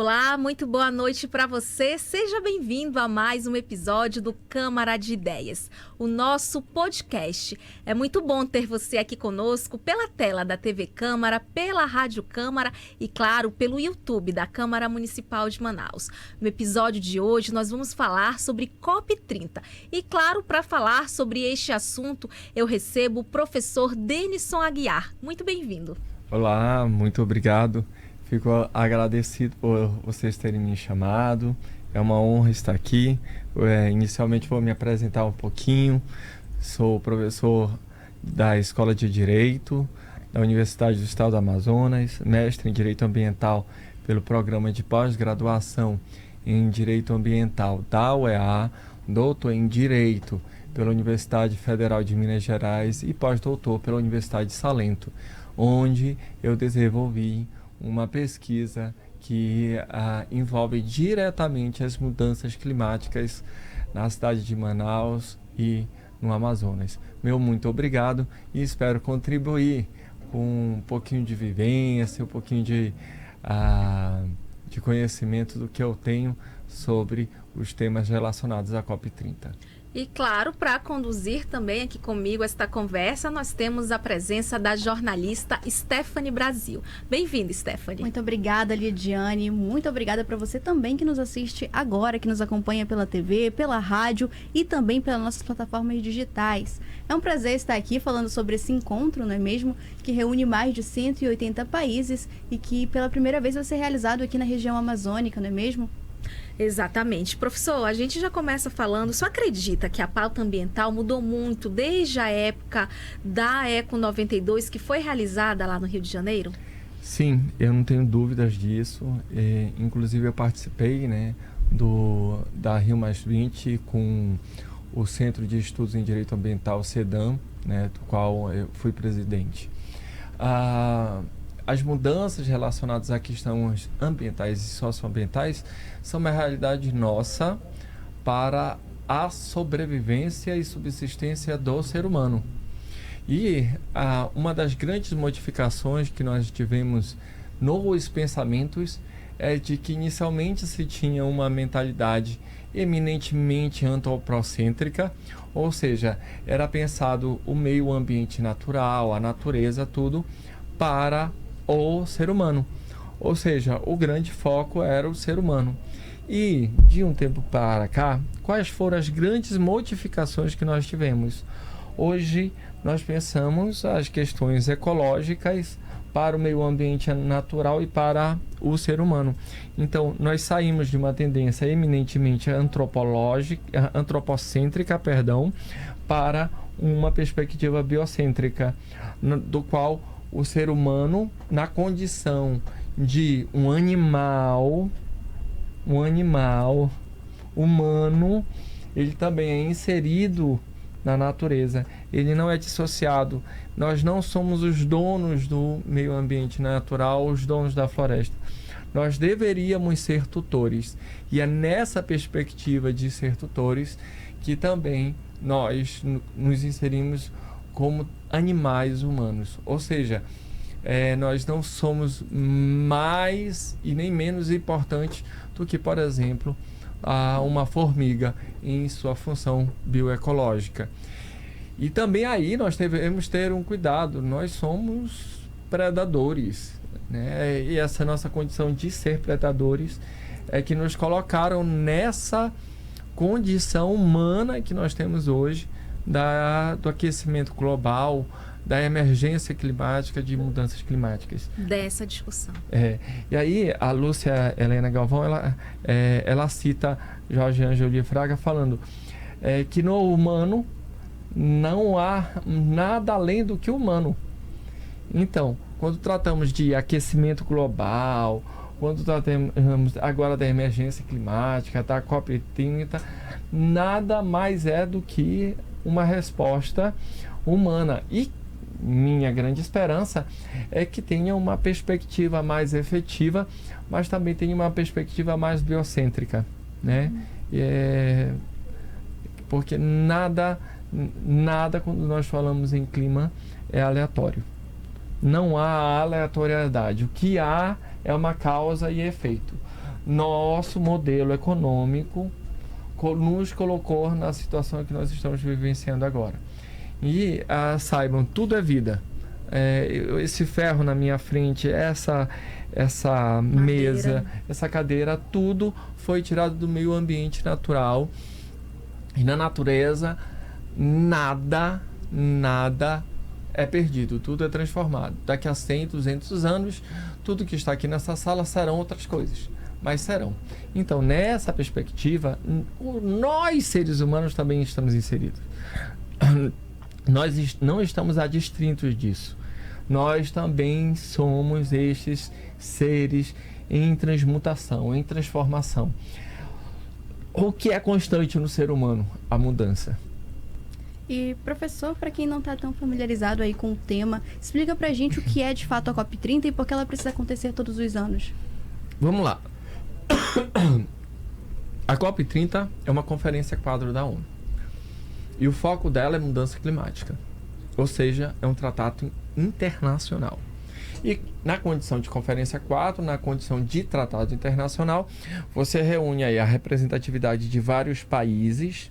Olá, muito boa noite para você. Seja bem-vindo a mais um episódio do Câmara de Ideias, o nosso podcast. É muito bom ter você aqui conosco pela tela da TV Câmara, pela Rádio Câmara e, claro, pelo YouTube da Câmara Municipal de Manaus. No episódio de hoje, nós vamos falar sobre COP30. E, claro, para falar sobre este assunto, eu recebo o professor Denison Aguiar. Muito bem-vindo. Olá, muito obrigado. Fico agradecido por vocês terem me chamado. É uma honra estar aqui. Inicialmente vou me apresentar um pouquinho. Sou professor da Escola de Direito da Universidade do Estado do Amazonas, mestre em Direito Ambiental pelo Programa de Pós-Graduação em Direito Ambiental da UEA, doutor em Direito pela Universidade Federal de Minas Gerais e pós-doutor pela Universidade de Salento, onde eu desenvolvi uma pesquisa que envolve diretamente as mudanças climáticas na cidade de Manaus e no Amazonas. Meu muito obrigado e espero contribuir com um pouquinho de vivência, um pouquinho de conhecimento do que eu tenho sobre os temas relacionados à COP30. E claro, para conduzir também aqui comigo esta conversa, nós temos a presença da jornalista Stephanie Brasil. Bem-vinda, Stephanie. Muito obrigada, Lidiane. Muito obrigada para você também que nos assiste agora, que nos acompanha pela TV, pela rádio e também pelas nossas plataformas digitais. É um prazer estar aqui falando sobre esse encontro, não é mesmo? Que reúne mais de 180 países e que pela primeira vez vai ser realizado aqui na região amazônica, não é mesmo? Exatamente. Professor, a gente já começa falando, só acredita que a pauta ambiental mudou muito desde a época da Eco 92, que foi realizada lá no Rio de Janeiro? Sim, eu não tenho dúvidas disso. Inclusive eu participei, da Rio+20 com o Centro de Estudos em Direito Ambiental, CEDAM, do qual eu fui presidente. As mudanças relacionadas a questões ambientais e socioambientais são uma realidade nossa para a sobrevivência e subsistência do ser humano. E uma das grandes modificações que nós tivemos nos pensamentos é de que inicialmente se tinha uma mentalidade eminentemente antropocêntrica, ou seja, era pensado o meio ambiente natural, a natureza, tudo para o ser humano, ou seja, o grande foco era o ser humano. E de um tempo para cá, quais foram as grandes modificações que nós tivemos? Hoje nós pensamos as questões ecológicas para o meio ambiente natural e para o ser humano. Então nós saímos de uma tendência eminentemente antropocêntrica, para uma perspectiva biocêntrica, do qual o ser humano, na condição de um animal humano, ele também é inserido na natureza. Ele não é dissociado. Nós não somos os donos do meio ambiente natural, os donos da floresta. Nós deveríamos ser tutores. E é nessa perspectiva de ser tutores que também nós nos inserimos como animais humanos, ou seja, nós não somos mais e nem menos importantes do que, por exemplo, uma formiga em sua função bioecológica. E também aí nós devemos ter um cuidado, nós somos predadores, e essa nossa condição de ser predadores é que nos colocaram nessa condição humana que nós temos hoje, do aquecimento global, da emergência climática, de mudanças climáticas. Dessa discussão. E aí a Lúcia Helena Galvão, ela cita Jorge Ângelo de Fraga falando que no humano não há nada além do que humano. Então, quando tratamos de aquecimento global, quando tratamos agora da emergência climática, da COP30, nada mais é do que uma resposta humana. E minha grande esperança é que tenha uma perspectiva mais efetiva, mas também tenha uma perspectiva mais biocêntrica, porque nada quando nós falamos em clima é aleatório. Não há aleatoriedade. O que há é uma causa e efeito. nosso modelo econômico nos colocou na situação que nós estamos vivenciando agora. E saibam, tudo é vida. Esse ferro na minha frente, essa mesa, essa cadeira, tudo foi tirado do meio ambiente natural. E na natureza, nada é perdido, tudo é transformado. Daqui a 100, 200 anos, tudo que está aqui nessa sala serão outras coisas, mas serão. Então, nessa perspectiva, nós, seres humanos, também estamos inseridos. Nós não estamos adstritos disso. Nós também somos estes seres em transmutação, em transformação. O que é constante no ser humano? A mudança. E, professor, para quem não está tão familiarizado aí com o tema, explica pra gente o que é de fato a COP30 e por que ela precisa acontecer todos os anos. Vamos lá. A COP30 é uma conferência quadro da ONU. E o foco dela é mudança climática. Ou seja, é um tratado internacional. E na condição de conferência quadro, na condição de tratado internacional, você reúne aí a representatividade de vários países.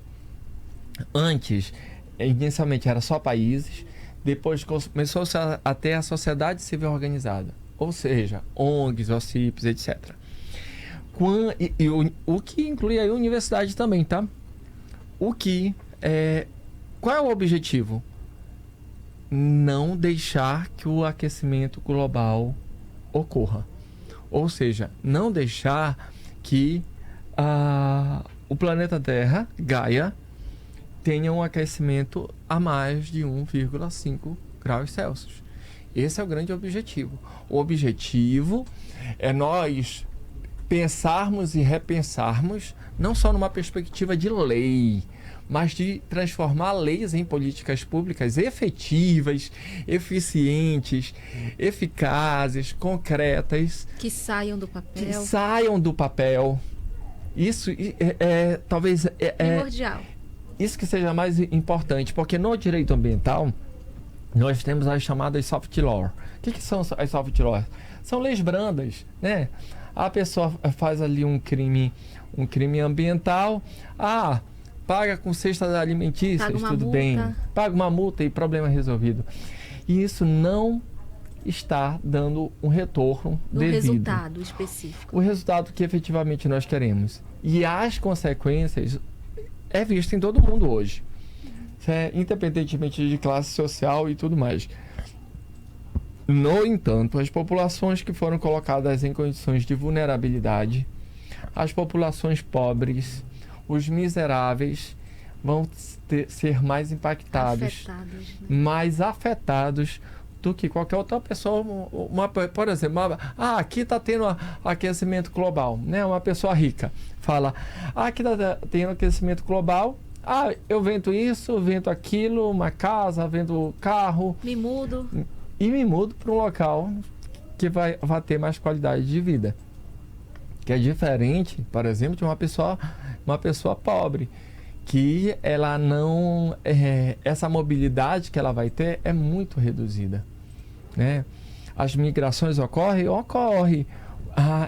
Antes, inicialmente era só países, depois começou a ter a sociedade civil organizada, ou seja, ONGs, OCIPs, etc. O que inclui aí a universidade também, tá? Qual é o objetivo? Não deixar que o aquecimento global ocorra. Ou seja, não deixar que o planeta Terra, Gaia, tenha um aquecimento a mais de 1,5 graus Celsius. Esse é o grande objetivo. O objetivo é nós pensarmos e repensarmos, não só numa perspectiva de lei, mas de transformar leis em políticas públicas efetivas, eficientes, eficazes, concretas. Que saiam do papel. Isso talvez primordial. Isso que seja mais importante, porque no direito ambiental nós temos as chamadas soft law. O que são as soft laws? São leis brandas, né? A pessoa faz ali um crime ambiental, paga com cestas alimentícias, tudo bem. Paga uma multa e problema resolvido. E isso não está dando um retorno devido. Resultado específico. O resultado que efetivamente nós queremos. E as consequências é visto em todo mundo hoje. Independentemente de classe social e tudo mais. No entanto, as populações que foram colocadas em condições de vulnerabilidade, as populações pobres, os miseráveis, vão ser mais impactados, mais afetados do que qualquer outra pessoa. Por exemplo, aqui está tendo aquecimento global, né? Uma pessoa rica fala, aqui está tendo aquecimento global, eu vendo isso, vendo aquilo, uma casa, vendo carro. Me mudo para um local que vai ter mais qualidade de vida. Que é diferente, por exemplo, de uma pessoa pobre, que ela não... essa mobilidade que ela vai ter é muito reduzida, né? As migrações ocorrem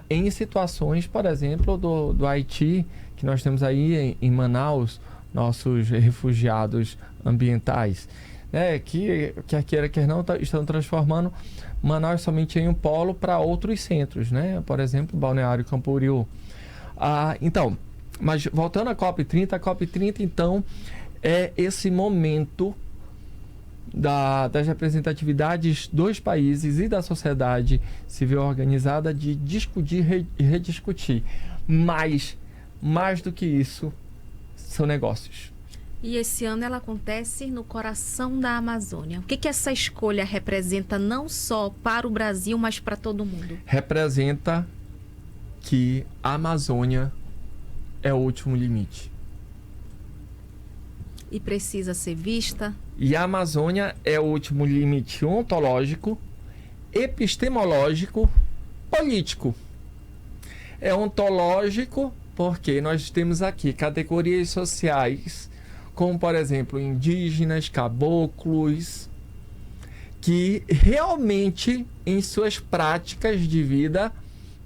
em situações, por exemplo, do Haiti, que nós temos aí em Manaus, nossos refugiados ambientais, né? Que queira que não estão transformando Manaus somente em um polo para outros centros, né? Por exemplo, Balneário Camboriú. Então, mas voltando à COP30, então, é esse momento das representatividades dos países e da sociedade civil organizada de discutir e rediscutir. Mas, mais do que isso, são negócios. E esse ano ela acontece no coração da Amazônia. O que essa escolha representa não só para o Brasil, mas para todo mundo? Representa que a Amazônia é o último limite. E precisa ser vista. E a Amazônia é o último limite ontológico, epistemológico, político. É ontológico porque nós temos aqui categorias sociais, como, por exemplo, indígenas, caboclos, que realmente, em suas práticas de vida,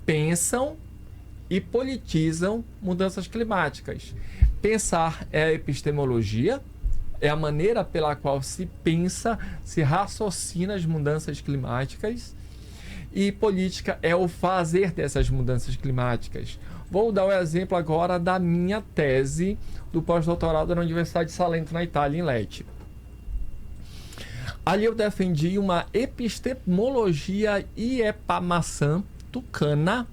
pensam e politizam mudanças climáticas. Pensar é a epistemologia, é a maneira pela qual se pensa, se raciocina as mudanças climáticas, e política é o fazer dessas mudanças climáticas. Vou dar o exemplo agora da minha tese do pós-doutorado na Universidade de Salento, na Itália, em Lecce. Ali eu defendi uma epistemologia iepamaçã tucana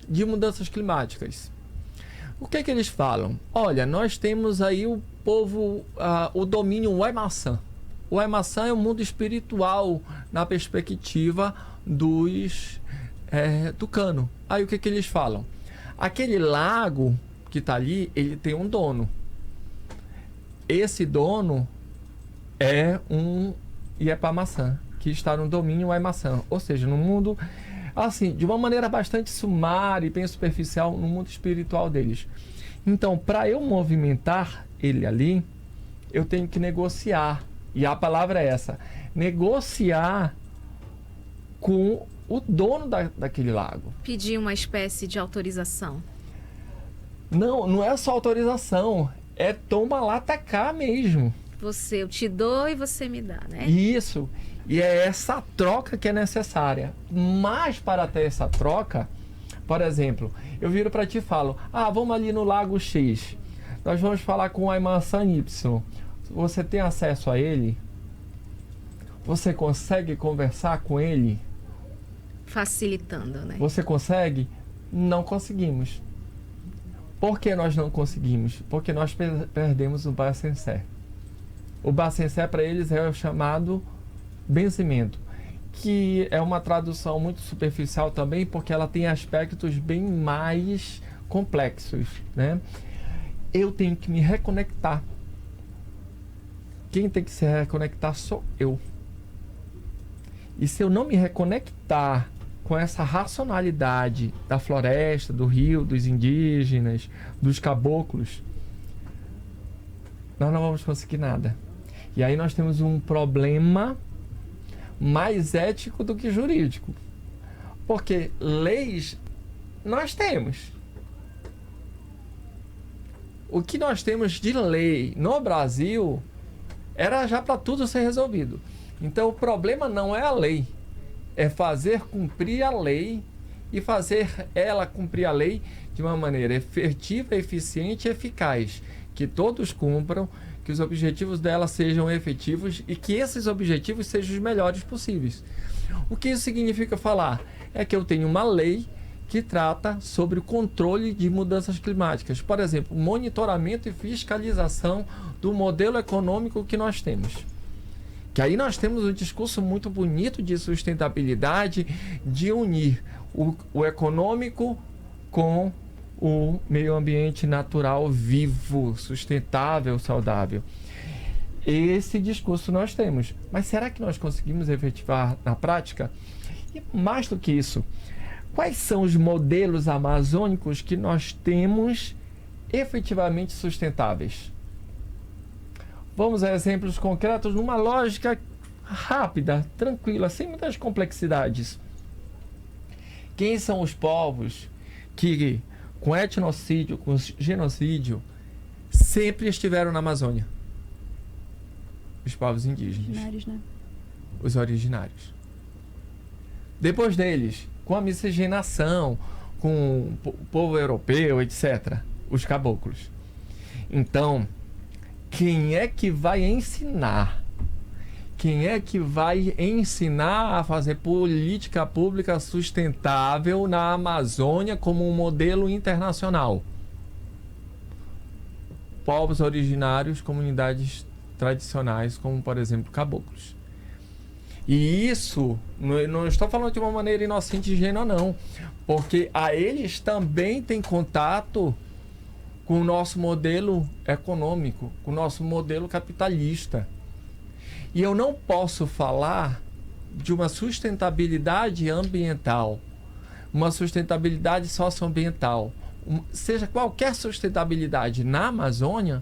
de mudanças climáticas. O que é que eles falam? Olha, nós temos aí o povo, o domínio Waimaçã. O Waimaçã é o mundo espiritual na perspectiva dos tucano. Aí o que é que eles falam? Aquele lago que está ali, ele tem um dono. Esse dono é um Iepamaçã, que está no domínio Waimaçã. Ou seja, no mundo, assim, de uma maneira bastante sumária e bem superficial, no mundo espiritual deles. Então, para eu movimentar ele ali, eu tenho que negociar. E a palavra é essa: negociar com o dono daquele lago. Pedir uma espécie de autorização. Não é só autorização, é toma lá, tacar mesmo. Eu te dou e você me dá, né? Isso. E é essa troca que é necessária. Mas para ter essa troca, por exemplo, eu viro para ti e falo: vamos ali no Lago X. Nós vamos falar com o Waimaçã Y. Você tem acesso a ele? Você consegue conversar com ele? Facilitando, né? Você consegue? Não conseguimos. Por que nós não conseguimos? Porque nós perdemos o Bacensé. O Bacensé para eles é o chamado benzimento, que é uma tradução muito superficial também, porque ela tem aspectos bem mais complexos, né? Eu tenho que me reconectar. Quem tem que se reconectar sou eu. E se eu não me reconectar com essa racionalidade da floresta, do rio, dos indígenas, dos caboclos, nós não vamos conseguir nada. E aí nós temos um problema mais ético do que jurídico. Porque leis nós temos. O que nós temos de lei no Brasil era já para tudo ser resolvido. Então o problema não é a lei, é fazer cumprir a lei e fazer ela cumprir a lei de uma maneira efetiva, eficiente e eficaz. Que todos cumpram, que os objetivos dela sejam efetivos e que esses objetivos sejam os melhores possíveis. O que isso significa falar? É que eu tenho uma lei que trata sobre o controle de mudanças climáticas. Por exemplo, monitoramento e fiscalização do modelo econômico que nós temos. Que aí nós temos um discurso muito bonito de sustentabilidade, de unir o econômico com o meio ambiente natural, vivo, sustentável, saudável. Esse discurso nós temos. Mas será que nós conseguimos efetivar na prática? E mais do que isso, quais são os modelos amazônicos que nós temos efetivamente sustentáveis? Vamos a exemplos concretos numa lógica rápida, tranquila, sem muitas complexidades. Quem são os povos que, com etnocídio, com genocídio, sempre estiveram na Amazônia? Os povos indígenas. Originários, né? Os originários. Depois deles, com a miscigenação, com o povo europeu, etc., os caboclos. Então, quem é que vai ensinar? Quem é que vai ensinar a fazer política pública sustentável na Amazônia como um modelo internacional? Povos originários, comunidades tradicionais, como, por exemplo, caboclos. E isso, não estou falando de uma maneira inocente e ingênua, não. Porque a eles também têm contato com o nosso modelo econômico, com o nosso modelo capitalista. E eu não posso falar de uma sustentabilidade ambiental, uma sustentabilidade socioambiental, seja qualquer sustentabilidade na Amazônia,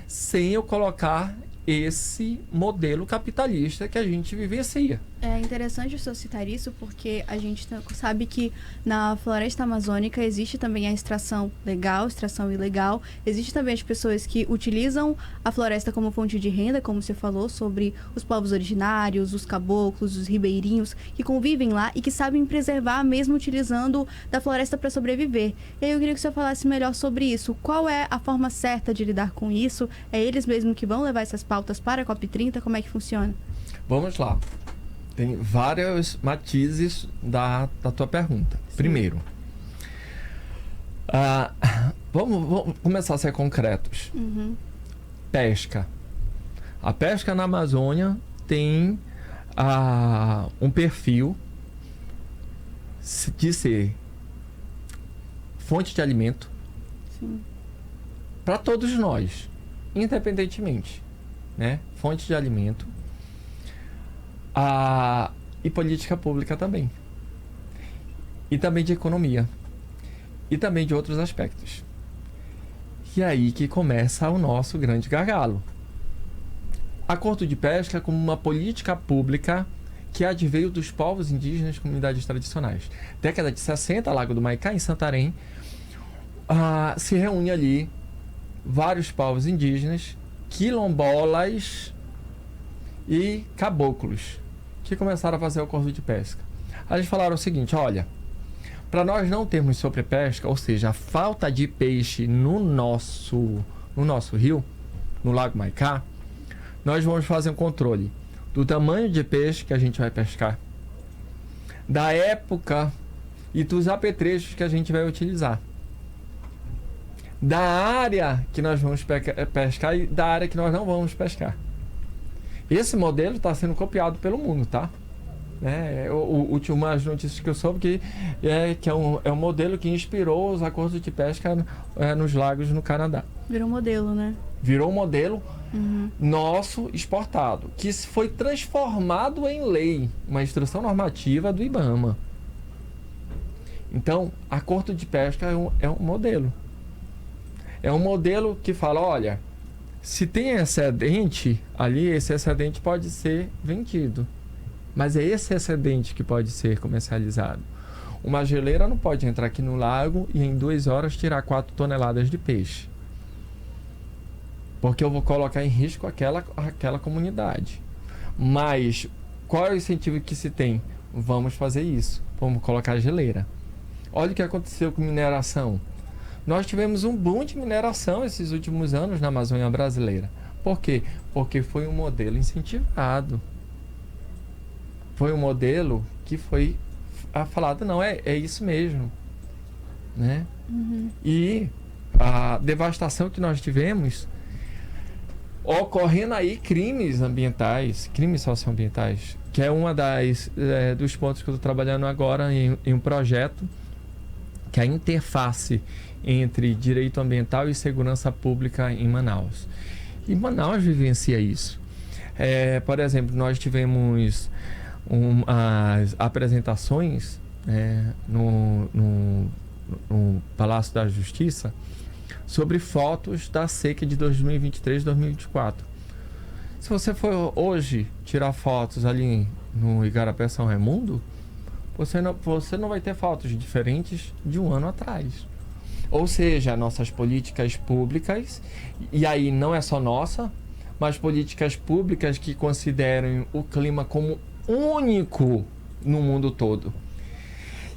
sem eu colocar esse modelo capitalista que a gente vivencia. É interessante o senhor citar isso porque a gente sabe que na floresta amazônica existe também a extração legal, extração ilegal. Existe também as pessoas que utilizam a floresta como fonte de renda, como você falou, sobre os povos originários, os caboclos, os ribeirinhos, que convivem lá e que sabem preservar mesmo utilizando da floresta para sobreviver. E aí eu queria que o senhor falasse melhor sobre isso. Qual é a forma certa de lidar com isso? É eles mesmos que vão levar essas pautas para a COP30? Como é que funciona? Vamos lá. Tem vários matizes da tua pergunta. Sim. Primeiro, vamos começar a ser concretos. Pesca. A pesca na Amazônia tem um perfil de ser fonte de alimento para todos nós, independentemente, né? Fonte de alimento. E política pública também. E também de economia. E também de outros aspectos. E aí que começa o nosso grande gargalo. Acordo de pesca como uma política pública que adveio dos povos indígenas e comunidades tradicionais. Década de 60, Lago do Maicá, em Santarém, se reúne ali vários povos indígenas, quilombolas e caboclos, que começaram a fazer o acordo de pesca. Aí eles falaram o seguinte: olha, para nós não termos sobrepesca, ou seja, a falta de peixe no nosso rio, no Lago Maicá, nós vamos fazer um controle do tamanho de peixe que a gente vai pescar, da época e dos apetrechos que a gente vai utilizar, da área que nós vamos pescar e da área que nós não vamos pescar. Esse modelo está sendo copiado pelo mundo, tá? Últimas notícias que eu soube que é um modelo que inspirou os acordos de pesca nos lagos no Canadá. Virou modelo, né? Virou um modelo nosso exportado, que foi transformado em lei, uma instrução normativa do IBAMA. Então, acordo de pesca é um modelo. É um modelo que fala, olha, se tem excedente ali, esse excedente pode ser vendido. Mas é esse excedente que pode ser comercializado. Uma geleira não pode entrar aqui no lago e em 2 horas tirar 4 toneladas de peixe. Porque eu vou colocar em risco aquela comunidade. Mas qual é o incentivo que se tem? Vamos fazer isso. Vamos colocar geleira. Olha o que aconteceu com mineração. Nós tivemos um boom de mineração esses últimos anos na Amazônia brasileira. Por quê? Porque foi um modelo incentivado. Foi um modelo que foi falado, não, é isso mesmo. Né? E a devastação que nós tivemos, ocorrendo aí crimes ambientais, crimes socioambientais, que é uma dos pontos que eu estou trabalhando agora em um projeto, que é a interface entre direito ambiental e segurança pública em Manaus. E Manaus vivencia isso. Por exemplo, nós tivemos as apresentações no Palácio da Justiça sobre fotos da seca de 2023 e 2024. Se você for hoje tirar fotos ali no Igarapé São Raimundo, você não vai ter fotos diferentes de um ano atrás. Ou seja, nossas políticas públicas, e aí não é só nossa, mas políticas públicas que considerem o clima como único no mundo todo.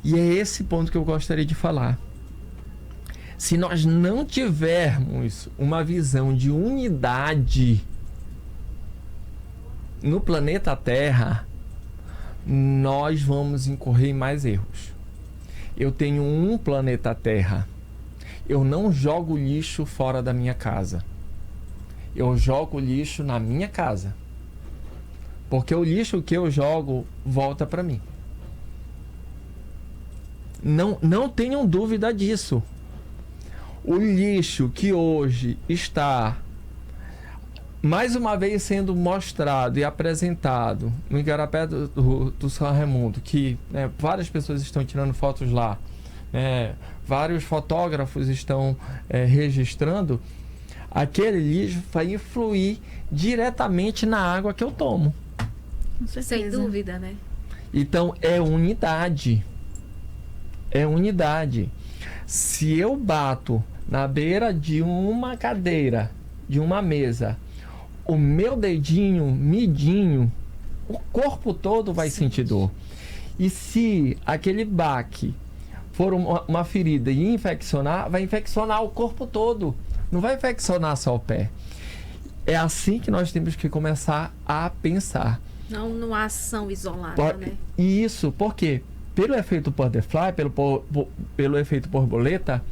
E é esse ponto que eu gostaria de falar. Se nós não tivermos uma visão de unidade no planeta Terra, nós vamos incorrer em mais erros. Eu tenho um planeta Terra. Eu não jogo lixo fora da minha casa. Eu jogo lixo na minha casa. Porque o lixo que eu jogo volta para mim. Não tenham dúvida disso. O lixo que hoje está mais uma vez sendo mostrado e apresentado no Igarapé do São Raimundo, que várias pessoas estão tirando fotos lá, vários fotógrafos estão registrando, aquele lixo vai influir diretamente na água que eu tomo. Com certeza. Sem dúvida, né? Então, é unidade. É unidade. Se eu bato na beira de uma cadeira, de uma mesa, o meu dedinho midinho, o corpo todo vai sentir dor. E se aquele baque for uma ferida e infeccionar, vai infeccionar o corpo todo. Não vai infeccionar só o pé. É assim que nós temos que começar a pensar. Não numa ação isolada, né? Isso, porque pelo efeito butterfly, pelo efeito borboleta,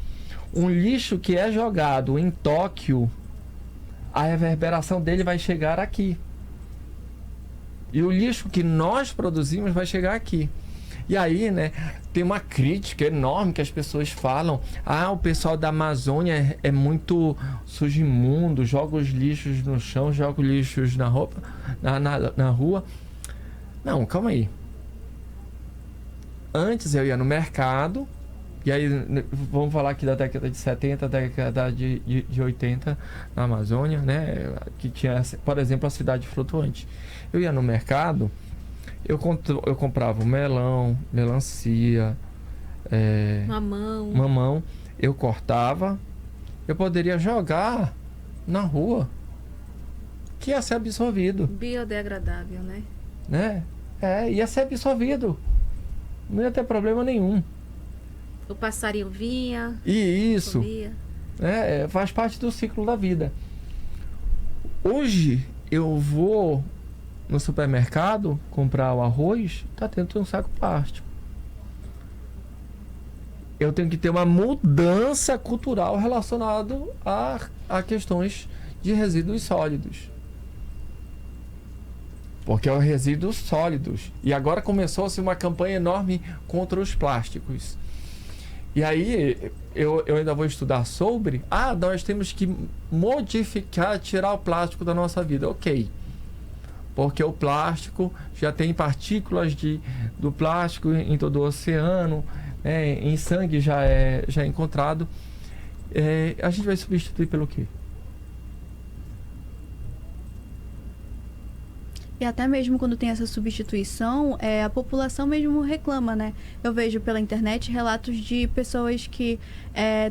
um lixo que é jogado em Tóquio, a reverberação dele vai chegar aqui. E o lixo que nós produzimos vai chegar aqui. E aí, né, tem uma crítica enorme que as pessoas falam: ah, o pessoal da Amazônia é muito sujo, imundo, joga os lixos no chão, joga os lixos na roupa, na rua. Não, calma aí. Antes eu ia no mercado, e aí vamos falar aqui da década de 70, década de 80 na Amazônia, né, que tinha, por exemplo, a cidade flutuante. Eu ia no mercado, eu comprava melão, melancia, mamão, eu cortava, eu poderia jogar na rua, que ia ser absorvido. Biodegradável, né? Ia ser absorvido. Não ia ter problema nenhum. O passarinho vinha, e isso comia. Faz parte do ciclo da vida. Hoje eu vou no supermercado comprar o arroz, tá dentro de um saco plástico. Eu tenho que ter uma mudança cultural relacionada a questões de resíduos sólidos. Porque é o resíduos sólidos. E agora começou-se uma campanha enorme contra os plásticos. E aí eu ainda vou estudar sobre... nós temos que modificar, tirar o plástico da nossa vida. Ok. Porque o plástico já tem partículas do plástico em todo o oceano, em sangue já é encontrado. A gente vai substituir pelo quê? E até mesmo quando tem essa substituição, a população mesmo reclama, né? Eu vejo pela internet relatos de pessoas que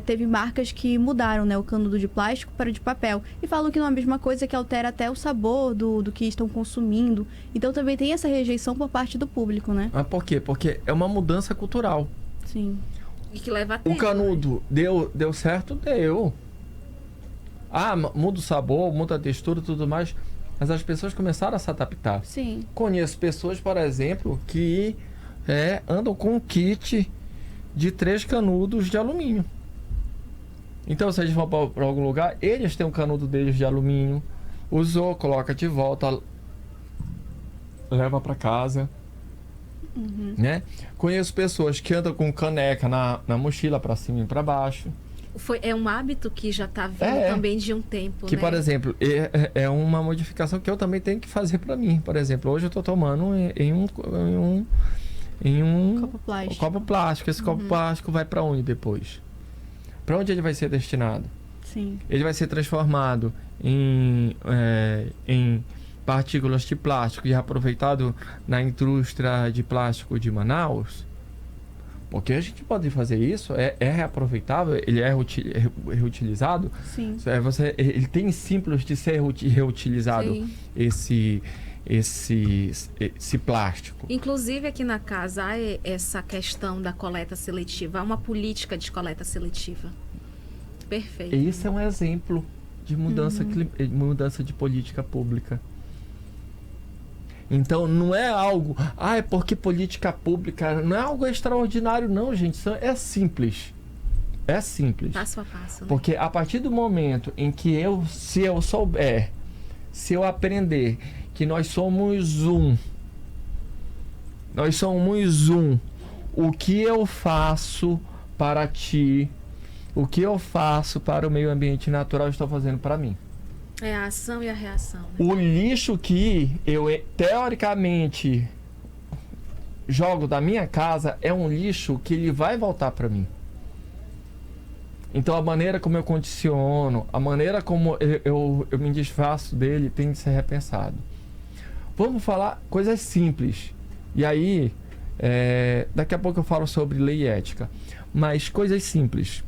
teve marcas que mudaram, né, o canudo de plástico para o de papel. E falam que não é a mesma coisa, que altera até o sabor do que estão consumindo. Então também tem essa rejeição por parte do público, né? Por quê? Porque é uma mudança cultural. Sim. E que leva tempo. O canudo deu certo? Deu. Muda o sabor, muda a textura e tudo mais. Mas as pessoas começaram a se adaptar. Sim. Conheço pessoas, por exemplo, que andam com um kit de 3 canudos de alumínio. Então, se eles vão para algum lugar, eles têm um canudo deles de alumínio, usou, coloca de volta, leva para casa. Uhum. Né? Conheço pessoas que andam com caneca na mochila para cima e para baixo. É um hábito que já está vindo também de um tempo, que, né? por exemplo, é uma modificação que eu também tenho que fazer para mim. Por exemplo, hoje eu estou tomando em um copo plástico. Esse copo plástico vai para onde depois? Para onde ele vai ser destinado? Sim. Ele vai ser transformado em partículas de plástico e aproveitado na indústria de plástico de Manaus? Porque a gente pode fazer isso, é reaproveitável, ele é reutilizado. Sim. Ele tem simples de ser reutilizado. Sim. esse plástico. Inclusive aqui na casa há essa questão da coleta seletiva, há uma política de coleta seletiva. Perfeito. Esse é um exemplo de mudança de política pública. Então não é algo, é porque política pública, não é algo extraordinário não, gente, isso é simples. É simples. Passo a passo, né? Porque a partir do momento em que se eu souber, se eu aprender que nós somos um, o que eu faço para ti, o que eu faço para o meio ambiente natural, eu estou fazendo para mim. É a ação e a reação. Né? O lixo que eu, teoricamente, jogo da minha casa é um lixo que ele vai voltar para mim. Então a maneira como eu condiciono, a maneira como eu me desfaço dele tem que ser repensado. Vamos falar coisas simples. E aí, daqui a pouco eu falo sobre lei e ética. Mas coisas simples.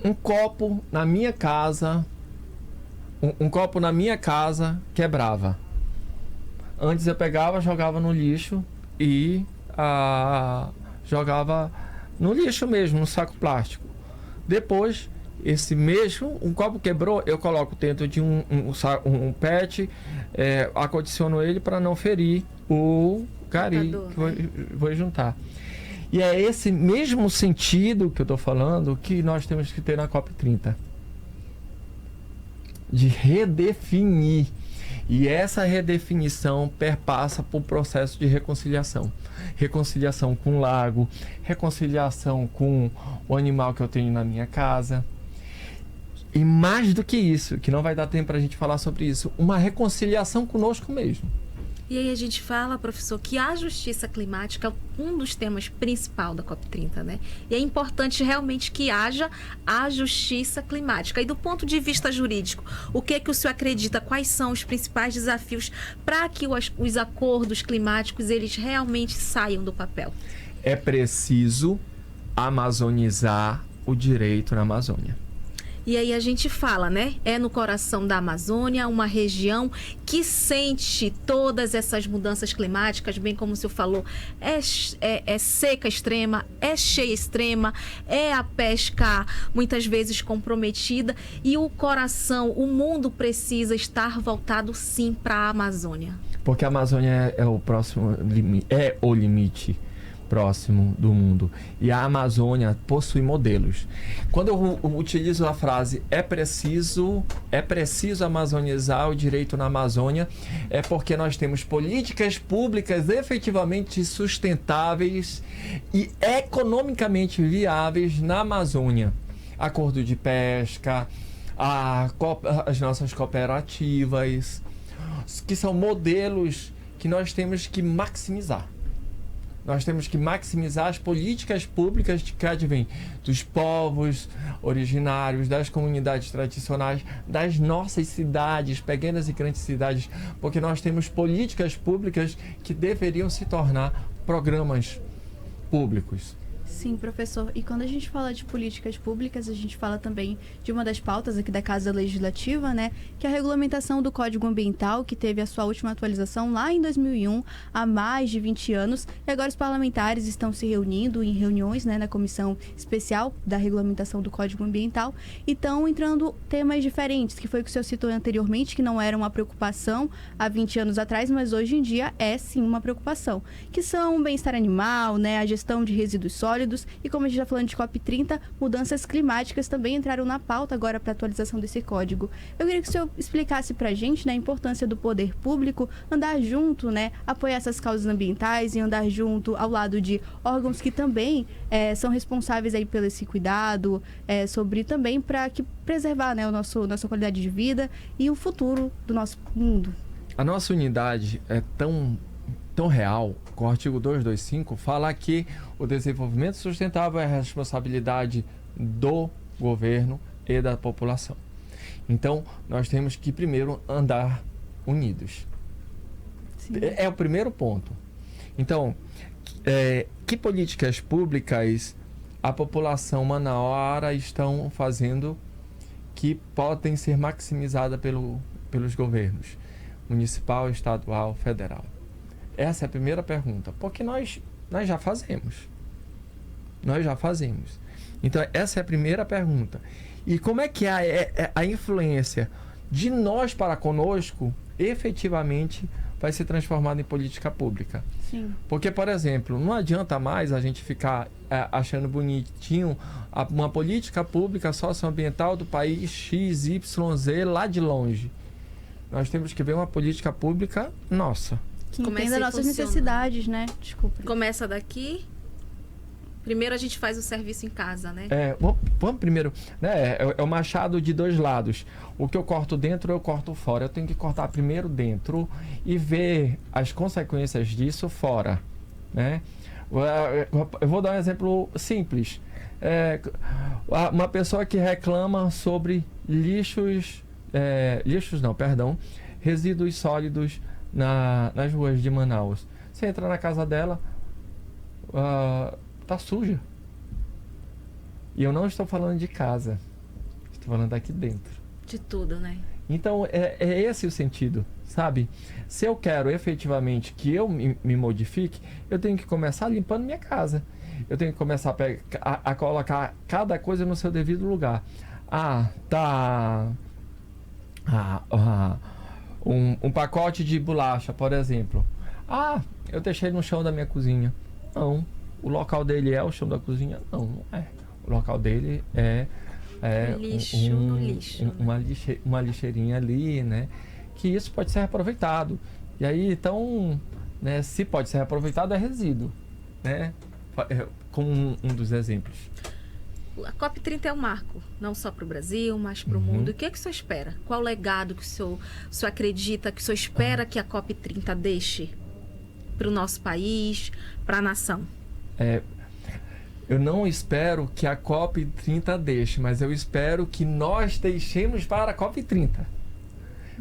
Um copo na minha casa, um copo na minha casa quebrava. Antes eu pegava, jogava no lixo e jogava no lixo mesmo, no saco plástico. Depois, um copo quebrou, eu coloco dentro de um PET, acondiciono ele para não ferir o gari que vou juntar. E é esse mesmo sentido que eu estou falando que nós temos que ter na COP30. De redefinir. E essa redefinição perpassa por processo de reconciliação. Reconciliação com o lago, reconciliação com o animal que eu tenho na minha casa. E mais do que isso, que não vai dar tempo para a gente falar sobre isso, uma reconciliação conosco mesmo. E aí a gente fala, professor, que a justiça climática é um dos temas principais da COP30, né? E é importante realmente que haja a justiça climática. E do ponto de vista jurídico, o que o senhor acredita? Quais são os principais desafios para que os acordos climáticos eles realmente saiam do papel? É preciso amazonizar o direito na Amazônia. E aí a gente fala, né? É no coração da Amazônia, uma região que sente todas essas mudanças climáticas, bem como o senhor falou, é seca extrema, é cheia extrema, é a pesca muitas vezes comprometida e o coração, o mundo precisa estar voltado sim para a Amazônia. Porque a Amazônia é o próximo limite, é o limite próximo do mundo. E a Amazônia possui modelos. Quando eu utilizo a frase é preciso amazonizar o direito na Amazônia, é porque nós temos políticas públicas efetivamente sustentáveis e economicamente viáveis na Amazônia. Acordo de pesca, as nossas cooperativas, que são modelos que nós temos que maximizar. Nós temos que maximizar as políticas públicas que advêm dos povos originários, das comunidades tradicionais, das nossas cidades, pequenas e grandes cidades, porque nós temos políticas públicas que deveriam se tornar programas públicos. Sim, professor. E quando a gente fala de políticas públicas, a gente fala também de uma das pautas aqui da Casa Legislativa, né? Que é a regulamentação do Código Ambiental, que teve a sua última atualização lá em 2001, há mais de 20 anos. E agora os parlamentares estão se reunindo em reuniões, né, na Comissão Especial da Regulamentação do Código Ambiental e estão entrando temas diferentes, que foi o que o senhor citou anteriormente, que não era uma preocupação há 20 anos atrás, mas hoje em dia é sim uma preocupação, que são o bem-estar animal, né, a gestão de resíduos sólidos e, como a gente já falando de COP30, mudanças climáticas também entraram na pauta agora para a atualização desse código. Eu queria que o senhor explicasse para a gente, né, a importância do poder público andar junto, né, apoiar essas causas ambientais e andar junto ao lado de órgãos que também são responsáveis aí pelo esse cuidado, sobre também para preservar, né, nossa qualidade de vida e o futuro do nosso mundo. A nossa unidade é tão real, com o artigo 225, fala que o desenvolvimento sustentável é a responsabilidade do governo e da população. Então, nós temos que primeiro andar unidos. Sim. É o primeiro ponto. Então, que políticas públicas a população Manauara estão fazendo que podem ser maximizadas pelos governos municipal, estadual, federal? Essa é a primeira pergunta, porque nós já fazemos. Nós já fazemos. Então, essa é a primeira pergunta. E como é que a influência de nós para conosco efetivamente vai ser transformada em política pública? Sim. Porque, por exemplo, não adianta mais a gente ficar achando bonitinho uma política pública socioambiental do país XYZ lá de longe. Nós temos que ver uma política pública nossa. Que entenda nossas necessidades, né? Desculpa. Começa daqui. Primeiro a gente faz o serviço em casa, né? Vamos primeiro, né? É o machado de dois lados. O que eu corto dentro, eu corto fora. Eu tenho que cortar primeiro dentro e ver as consequências disso fora, né? Eu vou dar um exemplo simples. Uma pessoa que reclama sobre resíduos sólidos nas ruas de Manaus. Você entra na casa dela, tá suja. E eu não estou falando de casa, estou falando daqui dentro. De tudo, né? Então, é esse o sentido, sabe? Se eu quero efetivamente que eu me modifique, eu tenho que começar limpando minha casa. Eu tenho que começar a colocar cada coisa no seu devido lugar. Um pacote de bolacha, por exemplo. Eu deixei no chão da minha cozinha. Não. O local dele é o chão da cozinha? Não, não é. O local dele é lixo no lixo, né? Uma lixeirinha ali, né? Que isso pode ser aproveitado. E aí, então, né, se pode ser aproveitado, é resíduo, né? Como um dos exemplos. A COP30 é um marco, não só para o Brasil, mas para o mundo. O que é que o senhor espera? Qual o legado que o senhor acredita, que o senhor espera que a COP30 deixe para o nosso país, para a nação? Eu não espero que a COP30 deixe, mas eu espero que nós deixemos para a COP30.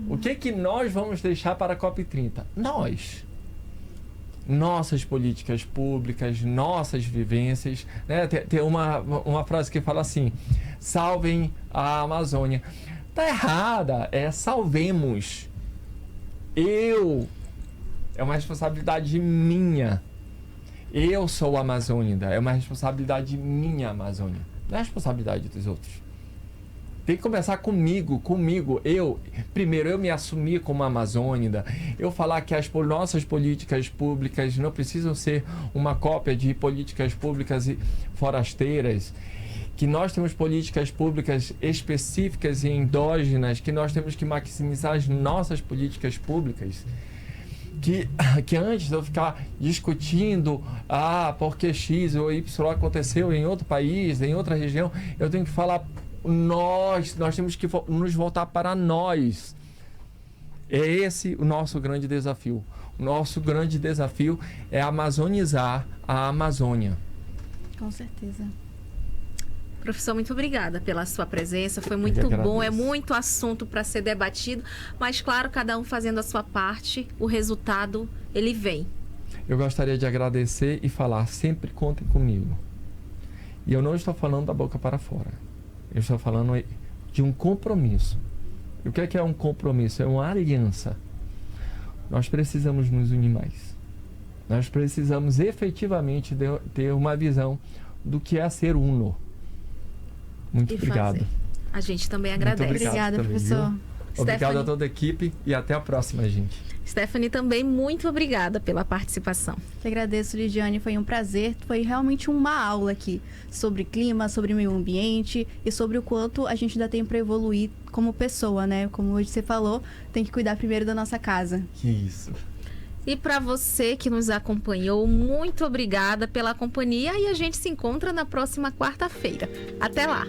O que nós vamos deixar para a COP30? Nossas políticas públicas, nossas vivências, né? Tem uma frase que fala assim: salvem a Amazônia. Tá errada, salvemos. É uma responsabilidade minha. Eu sou a Amazônida, é uma responsabilidade minha, Amazônia. Não é responsabilidade dos outros. Tem que começar comigo. Primeiro, eu me assumir como Amazônida. Eu falar que as nossas políticas públicas não precisam ser uma cópia de políticas públicas forasteiras. Que nós temos políticas públicas específicas e endógenas, que nós temos que maximizar as nossas políticas públicas. Que antes de eu ficar discutindo porque X ou Y aconteceu em outro país, em outra região, eu tenho que falar nós temos que nos voltar para nós. É esse o nosso grande desafio. O nosso grande desafio é amazonizar a Amazônia. Com certeza. Professor, muito obrigada pela sua presença, foi muito bom, é muito assunto para ser debatido, mas claro, cada um fazendo a sua parte, o resultado, ele vem. Eu gostaria de agradecer e falar, sempre contem comigo. E eu não estou falando da boca para fora, eu estou falando de um compromisso. E o que é um compromisso? É uma aliança. Nós precisamos nos unir mais. Nós precisamos efetivamente ter uma visão do que é ser uno. Muito obrigado. A gente também agradece. Obrigada, professor. Obrigado a toda a equipe e até a próxima, gente. Stephanie, também muito obrigada pela participação. Eu agradeço, Lidiane, foi um prazer. Foi realmente uma aula aqui sobre clima, sobre meio ambiente e sobre o quanto a gente ainda tem para evoluir como pessoa, né? Como hoje você falou, tem que cuidar primeiro da nossa casa. Que isso. E para você que nos acompanhou, muito obrigada pela companhia e a gente se encontra na próxima quarta-feira. Até lá!